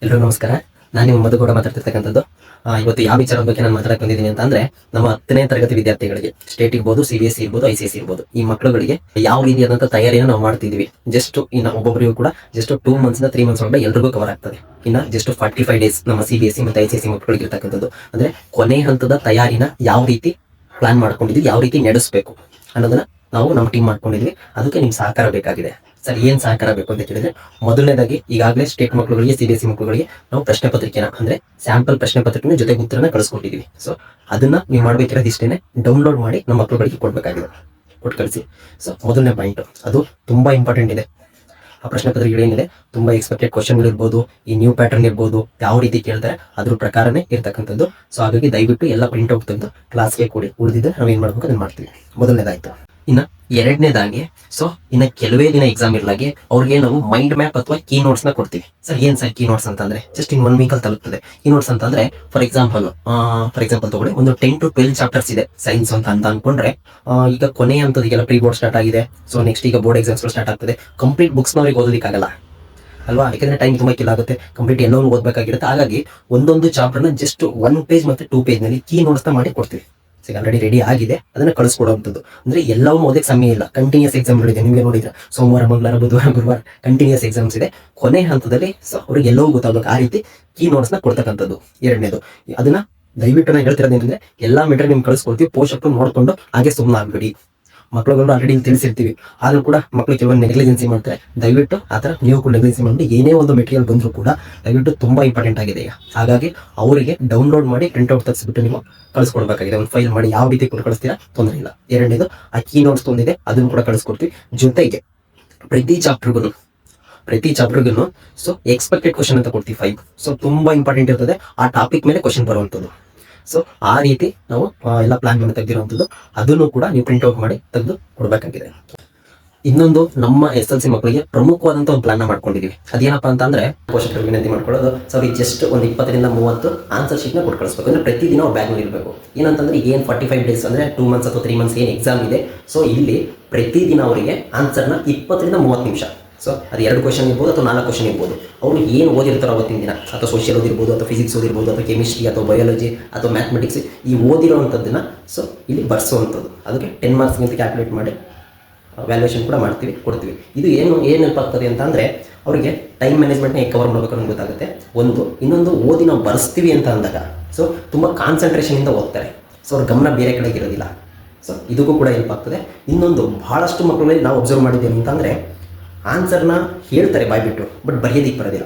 ಎಲ್ಲರೂ ನಮಸ್ಕಾರ. ನಾನು ನಿಮ್ಮ ಮಧು ಕೂಡ ಮಾತಾಡ್ತಿರ್ತಕ್ಕಂಥದ್ದು. ಇವತ್ತು ಯಾವ ವಿಚಾರದ ಬಗ್ಗೆ ನಾನು ಮಾತಾಡಕ್ಕೆ ಬಂದಿದ್ದೀನಿ ಅಂತ ಅಂದ್ರೆ, ನಮ್ಮ 10ನೇ ತರಗತಿ ವಿದ್ಯಾರ್ಥಿಗಳಿಗೆ ಸ್ಟೇಟ್ ಇರ್ಬೋದು, CBSE ಇರ್ಬೋದು, ICSE ಇರ್ಬೋದು, ಈ ಮಕ್ಕಳುಗಳಿಗೆ ಯಾವ ರೀತಿಯಾದಂಥ ತಯಾರಿಯನ್ನು ನಾವು ಮಾಡ್ತಿದ್ವಿ. ಜಸ್ಟ್ ಇನ್ನು ಒಬ್ಬೊಬ್ಬರಿಗೂ ಕೂಡ ಜಸ್ಟ್ 2 ಮಂತ್ಸ್ 3 ಮಂತ್ಸ್ ಒಳಗೆ ಎಲ್ರಿಗೂ ಕವರ್ ಆಗ್ತದೆ. ಇನ್ನು ಜಸ್ಟ್ 45 ಡೇಸ್ ನಮ್ಮ CBSE ಮತ್ತು ICSE ಮಕ್ಕಳಿಗೆ ಇರ್ತಕ್ಕಂಥದ್ದು. ಅಂದ್ರೆ ಕೊನೆ ಹಂತದ ತಯಾರಿನ ಯಾವ ರೀತಿ ಪ್ಲಾನ್ ಮಾಡ್ಕೊಂಡಿದ್ವಿ, ಯಾವ ರೀತಿ ನಡೆಸಬೇಕು ಅನ್ನೋದನ್ನ ನಾವು ನಮ್ಮ ಟೀಮ್ ಮಾಡ್ಕೊಂಡಿದ್ವಿ. ಅದಕ್ಕೆ ನಿಮ್ ಸಹಕಾರ ಬೇಕಾಗಿದೆ. ಸರ್, ಏನ್ ಸಹಕಾರ ಬೇಕು ಅಂತ ಕೇಳಿದ್ರೆ, ಮೊದಲನೇದಾಗಿ ಈಗಾಗಲೇ ಸ್ಟೇಟ್ ಮಕ್ಕಳುಗಳಿಗೆ, CBSE ಮಕ್ಕಳುಗಳಿಗೆ ನಾವು ಪ್ರಶ್ನೆ ಪತ್ರಿಕೆನ ಅಂದ್ರೆ ಸ್ಯಾಂಪಲ್ ಪ್ರಶ್ನೆ ಪತ್ರಿಕೆ ಜೊತೆಗೆ ಉತ್ತರನ ಕಳಿಸ್ಕೊಂಡಿದೀವಿ. ಸೊ ಅದನ್ನ ನೀವು ಮಾಡ್ಬೇಕಿರೋದು ಇಷ್ಟೇನೆ, ಡೌನ್ಲೋಡ್ ಮಾಡಿ ನಮ್ಮ ಮಕ್ಕಳುಗಳಿಗೆ ಕೊಡ್ಬೇಕಾಗಿದೆ, ಕೊಟ್ಟು ಕಳಿಸಿ. ಸೊ ಮೊದಲನೇ ಪಾಯಿಂಟ್ ಅದು ತುಂಬಾ ಇಂಪಾರ್ಟೆಂಟ್ ಇದೆ. ಆ ಪ್ರಶ್ನೆ ಪತ್ರಿಕೆಗಳೇನಿದೆ ತುಂಬಾ ಎಕ್ಸ್ಪೆಕ್ಟೆಡ್ ಕ್ವಶನ್ ಇರ್ಬೋದು, ಈ ನ್ಯೂ ಪ್ಯಾಟರ್ನ್ ಇರ್ಬೋದು, ಯಾವ ರೀತಿ ಕೇಳ್ತಾರೆ ಅದ್ರ ಪ್ರಕಾರನೇ ಇರ್ತಕ್ಕಂಥದ್ದು. ಸೊ ಹಾಗಾಗಿ ದಯವಿಟ್ಟು ಎಲ್ಲ ಪ್ರಿಂಟ್ ಔಟ್ ತೆಗೆದು ಕ್ಲಾಸ್ಗೆ ಕೊಡಿ. ಉಳಿದಿದ್ರೆ ನಾವು ಏನ್ ಮಾಡ್ಬೇಕು ಅದನ್ನ ಮಾಡ್ತೀವಿ. ಮೊದಲನೇದಾಯ್ತು. ಇನ್ನ ಎರಡನೇದಾಗಿ, ಸೊ ಇನ್ನ ಕೆಲವೇ ದಿನ ಎಕ್ಸಾಮ್ ಇರ್ಲಾಗಿ ಅವ್ರಿಗೆ ನಾವು ಮೈಂಡ್ ಮ್ಯಾಪ್ ಅಥವಾ ಕೀ ನೋಟ್ಸ್ ನ ಕೊಡ್ತೀವಿ. ಸರ್, ಏನ್ ಸರ್ ಕೀ ನೋಟ್ಸ್ ಅಂತಂದ್ರೆ, ಜಸ್ಟ್ ಇನ್ 1 ವೀಕ್ ಅಲ್ಲಿ ತಲುಪ್ತದೆ. ಕೀ ನೋಟ್ಸ್ ಅಂತಂದ್ರೆ ಫಾರ್ ಎಕ್ಸಾಂಪಲ್ ತಗೊಳ್ಳಿ, ಒಂದು 10 to 12 ಚಾಪ್ಟರ್ಸ್ ಇದೆ ಸೈನ್ಸ್ ಅಂತ ಅನ್ಕೊಂಡ್ರೆ, ಈಗ ಕೊನೆ ಹಂತದಿಗೆಲ್ಲ ಪ್ರೀ ಬೋರ್ಡ್ ಸ್ಟಾರ್ಟ್ ಆಗಿದೆ. ಸೊ ನೆಕ್ಸ್ಟ್ ಈಗ ಬೋರ್ಡ್ ಎಕ್ಸಾಮ್ಸ್ ಸ್ಟಾರ್ಟ್ ಆಗ್ತದೆ. ಕಂಪ್ಲೀಟ್ ಬುಕ್ಸ್ ಅವ್ರಿಗೆ ಓದಲಿಕ್ಕಾಗಲ್ಲ ಅಲ್ವಾ, ಯಾಕಂದ್ರೆ ಟೈಮ್ ತುಂಬಾ ಕಿಲ್ ಆಗುತ್ತೆ. ಕಂಪ್ಲೀಟ್ ಎಲ್ಲವೂ ಓದಬೇಕಾಗಿರುತ್ತೆ. ಹಾಗಾಗಿ ಒಂದೊಂದು ಚಾಪ್ಟರ್ನ ಜಸ್ಟ್ 1 ಪೇಜ್ ಮತ್ತೆ 2 ಪೇಜ್ ನಲ್ಲಿ ಕೀ ನೋಟ್ಸ್ ಮಾಡಿ ಕೊಡ್ತೀವಿ. ಆಲ್ರೆಡಿ ರೆಡಿ ಆಗಿದೆ, ಅದನ್ನ ಕಳಿಸ್ಕೊಡುವಂಥದ್ದು. ಅಂದ್ರೆ ಎಲ್ಲವೂ ಓದಕ್ಕೆ ಸಮಯ ಇಲ್ಲ. ಕಂಟಿನ್ಯೂಸ್ ಎಕ್ಸಾಮ್ಗಳಿದೆ, ನಿಮಗೆ ನೋಡಿದ್ರೆ ಸೋಮವಾರ, ಮಂಗಳವಾರ, ಬುಧವಾರ, ಗುರುವಾರ ಕಂಟಿನ್ಯೂಸ್ ಎಕ್ಸಾಮ್ಸ್ ಇದೆ. ಕೊನೆ ಹಂತದಲ್ಲಿ ಅವ್ರಿಗೆ ಎಲ್ಲವೂ ಗೊತ್ತಾಗಬೇಕು, ಆ ರೀತಿ ಕೀ ನೋಟ್ಸ್ ನ ಕೊಡ್ತಕ್ಕಂಥದ್ದು. ಎರಡನೇದು, ಅದನ್ನ ದಯವಿಟ್ಟು ನಾನು ಹೇಳ್ತಿರೋದೇನಂದ್ರೆ, ಎಲ್ಲಾ ಮೆಟೀರಿಯಲ್ ನಿಮ್ಗೆ ಕಳಿಸ್ಕೊಡ್ತೀವಿ. ಪೋಷಕರು ನೋಡ್ಕೊಂಡು ಹಾಗೆ ಸುಮ್ಮನೆ ಆಗ್ಬೇಡಿ. ಮಕ್ಕಳುಗಳು ಆಲ್ರೆಡಿ ತಿಳಿಸಿರ್ತೀವಿ, ಆದ್ರೂ ಕೂಡ ಮಕ್ಕಳು ಕೆಲವೊಂದು ನೆಗ್ಲಿಜೆನ್ಸಿ ಮಾಡ್ತಾರೆ. ದಯವಿಟ್ಟು ಆ ಥರ ನೀವು ಕೂಡ ನೆಗ್ಲಿಜೆನ್ಸಿ ಮಾಡಿ, ಏನೇ ಒಂದು ಮೆಟೀರಿಯಲ್ ಬಂದರೂ ಕೂಡ ದಯವಿಟ್ಟು ತುಂಬಾ ಇಂಪಾರ್ಟೆಂಟ್ ಆಗಿದೆ ಈಗ. ಹಾಗಾಗಿ ಅವರಿಗೆ ಡೌನ್ಲೋಡ್ ಮಾಡಿ ಪ್ರಿಂಟ್ಔಟ್ ತೆಗೆಸ್ಬಿಟ್ಟು ನೀವು ಕಳಿಸ್ಕೊಡ್ಬೇಕಾಗಿದೆ. ಒಂದು ಫೈಲ್ ಮಾಡಿ ಯಾವ ರೀತಿ ಕೊಟ್ಟು ಕಳಿಸ್ತೀರಾ ತೊಂದರೆ ಇಲ್ಲ. ಎರಡನೇದು, ಆ ಕೀ ನೋಟ್ಸ್ ತೊಂದಿದೆ, ಅದನ್ನು ಕೂಡ ಕಳಿಸ್ಕೊಡ್ತೀವಿ. ಜೊತೆಗೆ ಪ್ರತಿ ಚಾಪ್ಟರ್ಗೂ ಸೊ ಎಕ್ಸ್ಪೆಕ್ಟೆಡ್ ಕ್ವಶನ್ ಅಂತ ಕೊಡ್ತೀವಿ 5. ಸೊ ತುಂಬಾ ಇಂಪಾರ್ಟೆಂಟ್ ಇರ್ತದೆ, ಆ ಟಾಪಿಕ್ ಮೇಲೆ ಕ್ವಶನ್ ಬರುವಂಥದ್ದು. ಸೊ ಆ ರೀತಿ ನಾವು ಎಲ್ಲ ಪ್ಲಾನ್ ಮಾಡಿ ತೆಗೆದಿರುವಂಥದ್ದು. ಅದನ್ನು ಕೂಡ ನೀವು ಪ್ರಿಂಟ್ಔಟ್ ಮಾಡಿ ತೆಗೆದು ಕೊಡಬೇಕಾಗಿದೆ. ಇನ್ನೊಂದು, ನಮ್ಮ SLC ಮಕ್ಕಳಿಗೆ ಪ್ರಮುಖವಾದಂಥ ಒಂದು ಪ್ಲಾನ್ ಮಾಡ್ಕೊಂಡಿದೀವಿ. ಅದೇನಪ್ಪ ಅಂತಂದ್ರೆ, ಪೋಷಕರಿಗೆ ವಿನಂತಿ ಮಾಡ್ಕೊಳ್ಳೋದು, ಸೊ ಅವ್ರಿಗೆ ಜಸ್ಟ್ ಒಂದು 20 ರಿಂದ 30 ಆನ್ಸರ್ ಶೀಟ್ನ ಕೊಟ್ಟು ಕಳಿಸ್ಬೇಕು. ಅಂದ್ರೆ ಪ್ರತಿದಿನ ಅವ್ರ ಬ್ಯಾಗ್ನಲ್ಲಿ ಇರಬೇಕು. ಏನಂತಂದ್ರೆ, ಏನು 45 ಡೇಸ್ ಅಂದ್ರೆ 2 ಮಂತ್ಸ್ ಅಥವಾ 3 ಮಂತ್ಸ್ ಏನು ಎಕ್ಸಾಮ್ ಇದೆ, ಸೊ ಇಲ್ಲಿ ಪ್ರತಿದಿನ ಅವರಿಗೆ ಆನ್ಸರ್ನ 20 ರಿಂದ 30 ನಿಮಿಷ. ಸೊ ಅದು 2 ಕ್ವಶನ್ ಇರ್ಬೋದು ಅಥವಾ 4 ಕ್ವಶನ್ ಇರ್ಬೋದು. ಅವರು ಏನು ಓದಿರ್ತಾರೋ ಅವತ್ತಿನ ದಿನ, ಅಥವಾ ಸೋಷಿಯಲ್ ಓದಿರ್ಬೋದು, ಅಥವಾ ಫಿಸಿಕ್ಸ್ ಓದಿರ್ಬೋದು, ಅಥವಾ ಕೆಮಿಸ್ಟ್ರಿ, ಅಥವಾ ಬಯಾಲಜಿ, ಅಥವಾ ಮ್ಯಾಥಮೆಟಿಕ್ಸ್, ಈ ಓದಿರೋವಂಥದ್ದನ್ನ ಸೊ ಇಲ್ಲಿ ಬರ್ಸೋವಂಥದ್ದು. ಅದಕ್ಕೆ 10 ಮಾರ್ಕ್ಸ್ ಅಂತ ಕ್ಯಾಲ್ಕುಲೇಟ್ ಮಾಡಿ ವ್ಯಾಲ್ಯೂಯೇಷನ್ ಕೂಡ ಮಾಡ್ತೀವಿ, ಕೊಡ್ತೀವಿ. ಇದು ಏನು ನೆನಪಾಗ್ತದೆ ಅಂತ ಅಂದರೆ, ಅವರಿಗೆ ಟೈಮ್ ಮ್ಯಾನೇಜ್ಮೆಂಟ್ನ ಹೇಗೆ ಕವರ್ ಮಾಡಬೇಕು ಅನ್ನೋದು ಗೊತ್ತಾಗುತ್ತೆ. ಇನ್ನೊಂದು ಓದಿ ನಾವು ಬರ್ಸ್ತೀವಿ ಅಂತ ಅಂದಾಗ ಸೊ ತುಂಬ ಕಾನ್ಸಂಟ್ರೇಷನಿಂದ ಓದ್ತಾರೆ. ಸೊ ಅವ್ರ ಗಮನ ಬೇರೆ ಕಡೆಗೆ ಇರೋದಿಲ್ಲ. ಸೊ ಇದಕ್ಕೂ ಕೂಡ ಹೆಲ್ಪ್ ಆಗ್ತದೆ. ಇನ್ನೊಂದು, ಬಹಳಷ್ಟು ಮಕ್ಕಳಲ್ಲಿ ನಾವು ಅಬ್ಸರ್ವ್ ಮಾಡಿದ್ದೇನೆ ಅಂತಂದರೆ, ಆನ್ಸರ್ನ ಹೇಳ್ತಾರೆ ಬಾಯ್ಬಿಟ್ಟು, ಬಟ್ ಬರೆಯೋದಕ್ಕೆ ಬರೋದಿಲ್ಲ.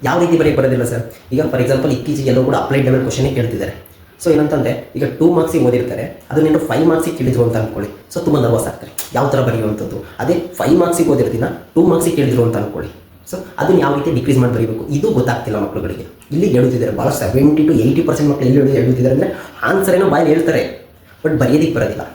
ಯಾವ ರೀತಿ ಬರೋದಿಲ್ಲ ಸರ್? ಈಗ ಫಾರ್ ಎಕ್ಸಾಂಪಲ್ ಇತ್ತೀಚೆಗೆ ಎಲ್ಲರೂ ಕೂಡ ಅಪ್ಲೈಡ್ ಲೆವೆಲ್ ಕ್ವಶನೇ ಕೇಳ್ತಿದ್ದಾರೆ. ಸೊ ಏನಂತಂದರೆ, ಈಗ 2 ಮಾರ್ಕ್ಸಿಗೆ ಓದಿರ್ತಾರೆ, ಅದನ್ನೇನು 5 ಮಾರ್ಕ್ಸಿಗೆ ಕೇಳಿದ್ರು ಅಂತ ಅಂದ್ಕೊಳ್ಳಿ. ಸೊ ತುಂಬ ನರ್ವಸ್ ಆಗ್ತಾರೆ, ಯಾವ ಥರ ಬರೆಯುವಂಥದ್ದು. ಅದೇ 5 ಮಾರ್ಕ್ಸಿಗೆ ಓದಿರ್ತೀನ 2 ಮಾರ್ಕ್ಸಿಗೆ ಕೇಳಿದ್ರು ಅಂತ ಅಂದ್ಕೊಳ್ಳಿ. ಸೊ ಅದನ್ನು ಯಾವ ರೀತಿ ಡಿಕ್ರೀಸ್ ಮಾಡಿ ಬರೀಬೇಕು, ಇದು ಗೊತ್ತಾಗ್ತಿಲ್ಲ ಮಕ್ಕಳುಗಳಿಗೆ. ಇಲ್ಲಿ ಹೇಳುತ್ತಿದ್ದಾರೆ ಭಾಳ 70 to 80% ಮಕ್ಕಳು ಎಲ್ಲಿ ಹೇಳುತ್ತಿದ್ದಾರೆ ಅಂದರೆ, ಆನ್ಸರ್ ಏನೋ ಬಾಯಲ್ಲಿ ಹೇಳ್ತಾರೆ, ಬಟ್ ಬರೆಯೋದಕ್ಕೆ ಬರೋದಿಲ್ಲ.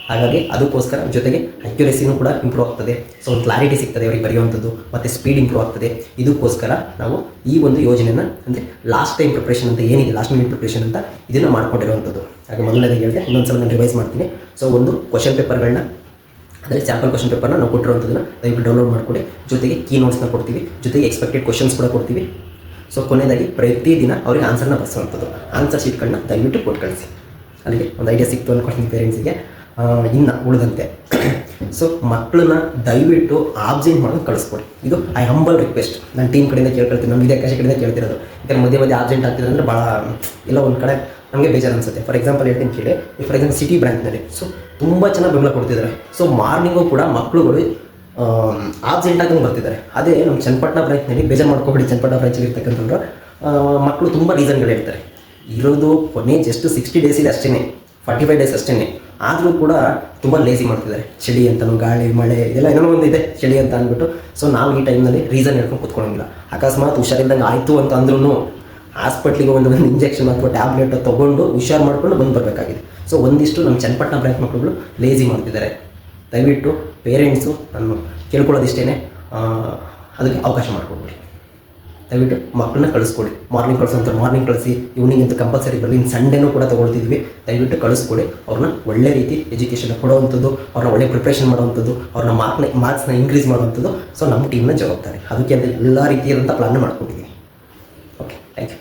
ಹಾಗಾಗಿ ಅದಕ್ಕೋಸ್ಕರ ಜೊತೆಗೆ ಅಕ್ಯುರೇಸಿನೂ ಕೂಡ ಇಂಪ್ರೂವ್ ಆಗ್ತದೆ. ಸೊ ಒಂದು ಕ್ಲಾರಿಟಿ ಸಿಗ್ತದೆ ಅವರಿಗೆ ಬರೆಯುವಂಥದ್ದು, ಮತ್ತು ಸ್ಪೀಡ್ ಇಂಪ್ರೂವ್ ಆಗ್ತದೆ. ಇದಕ್ಕೋಸ್ಕರ ನಾವು ಈ ಒಂದು ಯೋಜನೆಯನ್ನು, ಅಂದರೆ ಲಾಸ್ಟ್ ಟೈಮ್ ಪ್ರಿಪ್ರೇಷನ್ ಅಂತ ಏನಿದೆ, ಲಾಸ್ಟ್ ಮಿನಿಟ್ ಪ್ರಿಪ್ರೇಷನ್ ಅಂತ, ಇದನ್ನು ಮಾಡ್ಕೊಂಡಿರುವಂಥದ್ದು. ಹಾಗೆ ಮೊದಲನೇದಾಗಿ ಹೇಳಿದೆ, ಇನ್ನೊಂದ್ಸಲ ನಾನು ರಿವೈಸ್ ಮಾಡ್ತೀನಿ. ಸೊ ಒಂದು ಕ್ವಶನ್ ಪೇಪರ್ಗಳನ್ನ, ಅಂದರೆ ಸ್ಯಾಂಪಲ್ ಕ್ವಶನ್ ಪೇಪರ್ನ ನಾವು ಕೊಟ್ಟಿರುವಂಥದ್ದನ್ನು ದಯವಿಟ್ಟು ಡೌನ್ಲೋಡ್ ಮಾಡಿಕೊಡಿ. ಜೊತೆಗೆ ಕೀ ನೋಟ್ಸ್ನ ಕೊಡ್ತೀವಿ, ಜೊತೆಗೆ ಎಕ್ಸ್ಪೆಕ್ಟೆಡ್ ಕ್ವಶನ್ಸ್ ಕೂಡ ಕೊಡ್ತೀವಿ. ಸೊ ಕೊನೆಯದಾಗಿ ಪ್ರತಿದಿನ ಅವರಿಗೆ ಆನ್ಸರ್ನ ಬರ್ಸುವಂಥದ್ದು. ಆನ್ಸರ್ ಶೀಟ್ಗಳನ್ನ ದಯವಿಟ್ಟು ಕೊಟ್ಟು ಕಳಿಸಿ. ಅಲ್ಲಿಗೆ ಒಂದು ಐಡಿಯಾ ಸಿಕ್ತು ಅಂದ್ಕೊಳ್ತೀನಿ ಪೇರೆಂಟ್ಸಿಗೆ. ಇನ್ನು ಉಳಿದಂತೆ, ಸೊ ಮಕ್ಕಳನ್ನ ದಯವಿಟ್ಟು ಆಬ್ಸೆಂಟ್ ಮಾಡೋದು ಕಳಿಸ್ಕೊಡಿ. ಇದು ಐ ಹಂಬಲ್ ರಿಕ್ವೆಸ್ಟ್. ನನ್ನ ಟೀಮ್ ಕಡೆಯಿಂದ ಕೇಳ್ಕೊಳ್ತೀನಿ, ನಮ್ಮ ವಿದ್ಯಾಕಾಶ ಕಡೆಯಿಂದ ಕೇಳ್ತಿರೋದು. ಯಾಕಂದರೆ ಮಧ್ಯೆ ಆಬ್ಸೆಂಟ್ ಆಗ್ತಿದೆ ಅಂದರೆ ಭಾಳ ಎಲ್ಲ ಒಂದು ಕಡೆ ನಮಗೆ ಬೇಜಾರು ಅನಿಸುತ್ತೆ. ಫಾರ್ ಎಕ್ಸಾಂಪಲ್ ಹೇಳ್ತೀನಿ ಕೇಳಿ, ಫಾರ್ ಎಕ್ಸಾಂಪಲ್ ಸಿಟಿ ಬ್ರಾಂಚ್ನಲ್ಲಿ ಸೊ ತುಂಬ ಚೆನ್ನಾಗಿ ಬೆಂಬಲ ಕೊಡ್ತಿದ್ದಾರೆ. ಸೊ ಮಾರ್ನಿಂಗು ಕೂಡ ಮಕ್ಕಳುಗಳು ಆಬ್ಸೆಂಟ್ ಆಗಂಗೆ ಬರ್ತಿದ್ದಾರೆ. ಅದೇ ನಮ್ಮ ಚನ್ನಪಟ್ಟಣ ಬ್ರಾಂಚ್ನಲ್ಲಿ ಬೇಜಾರು ಮಾಡ್ಕೊಬೇಡಿ, ಚನ್ನಪಟ್ಟಣ ಬ್ರಾಂಚಲ್ಲಿ ಇರ್ತಕ್ಕಂಥವ್ರು ಮಕ್ಕಳು ತುಂಬ ರೀಸನ್ಗಳು ಹೇಳ್ತಾರೆ. ಇರೋದು ಕೊನೆ ಜಸ್ಟ್ 60 ಡೇಸ್ ಇದೆ ಅಷ್ಟೇ, 45 ಡೇಸ್ ಅಷ್ಟೇ. ಆದರೂ ಕೂಡ ತುಂಬ ಲೇಸಿ ಮಾಡ್ತಿದ್ದಾರೆ. ಚಳಿ ಅಂತಲೂ, ಗಾಳಿ ಮಳೆ ಇದೆಲ್ಲ ಏನೋ ಒಂದು ಇದೆ ಚಳಿ ಅಂತ ಅಂದ್ಬಿಟ್ಟು. ಸೊ ನಾವು ಈ ಟೈಮ್ನಲ್ಲಿ ರೀಸನ್ ಹೇಳ್ಕೊಂಡು ಕೂತ್ಕೊಳ್ಳೋಂಗಿಲ್ಲ. ಅಕಸ್ಮಾತ್ ಹುಷಾರಿಲ್ದಂಗೆ ಆಯಿತು ಅಂತ ಅಂದ್ರೂ ಹಾಸ್ಪಿಟ್ಲಿಗೆ ಒಂದು ಇಂಜೆಕ್ಷನ್ ಅಥವಾ ಟ್ಯಾಬ್ಲೆಟ್ ತೊಗೊಂಡು ಹುಷಾರು ಮಾಡಿಕೊಂಡು ಬಂದು ಬರಬೇಕಾಗಿದೆ. ಸೊ ಒಂದಿಷ್ಟು ನಮ್ಮ ಚನ್ನಪಟ್ಟಣ ಬ್ರಾಂಚ್ ಮಕ್ಕಳುಗಳು ಲೇಸಿ ಮಾಡ್ತಿದ್ದಾರೆ. ದಯವಿಟ್ಟು ಪೇರೆಂಟ್ಸು ನಾನು ಕೇಳ್ಕೊಳ್ಳೋದಿಷ್ಟೇ, ಅದಕ್ಕೆ ಅವಕಾಶ ಮಾಡಿಕೊಡ್ಬೇಡಿ. ದಯವಿಟ್ಟು ಮಕ್ಕಳನ್ನ ಕಳಿಸ್ಕೊಡಿ. ಮಾರ್ನಿಂಗ್ ಕಳಿಸೋಂಥ ಮಾರ್ನಿಂಗ್ ಕಳಿಸಿ, ಈವ್ನಿಂಗ್ ಅಂತ ಕಂಪಲ್ಸರಿ ಬರಲಿ. ಇನ್ನು ಸಂಡೇನೂ ಕೂಡ ತೊಗೊಳ್ತಿದ್ವಿ. ದಯವಿಟ್ಟು ಕಳಿಸ್ಕೊಡಿ. ಅವ್ರನ್ನ ಒಳ್ಳೆ ರೀತಿ ಎಜುಕೇಷನ್ ಕೊಡುವಂಥದ್ದು, ಅವ್ರನ್ನ ಒಳ್ಳೆ ಪ್ರಿಪ್ರೇಷನ್ ಮಾಡುವಂಥದ್ದು, ಅವ್ರನ್ನ ಮಾರ್ಕ್ಸ್ನ ಇನ್ಕ್ರೀಸ್ ಮಾಡುವಂಥದ್ದು. ಸೊ ನಮ್ಮ ಟೀಮ್ನ ಜವಾಬ್ದಾರಿ. ಅದಕ್ಕೆ ಅಂತ ಎಲ್ಲ ರೀತಿಯಾದಂಥ ಪ್ಲಾನ್ ಮಾಡ್ಕೊಂಡಿದ್ದೀವಿ. Okay, thank you.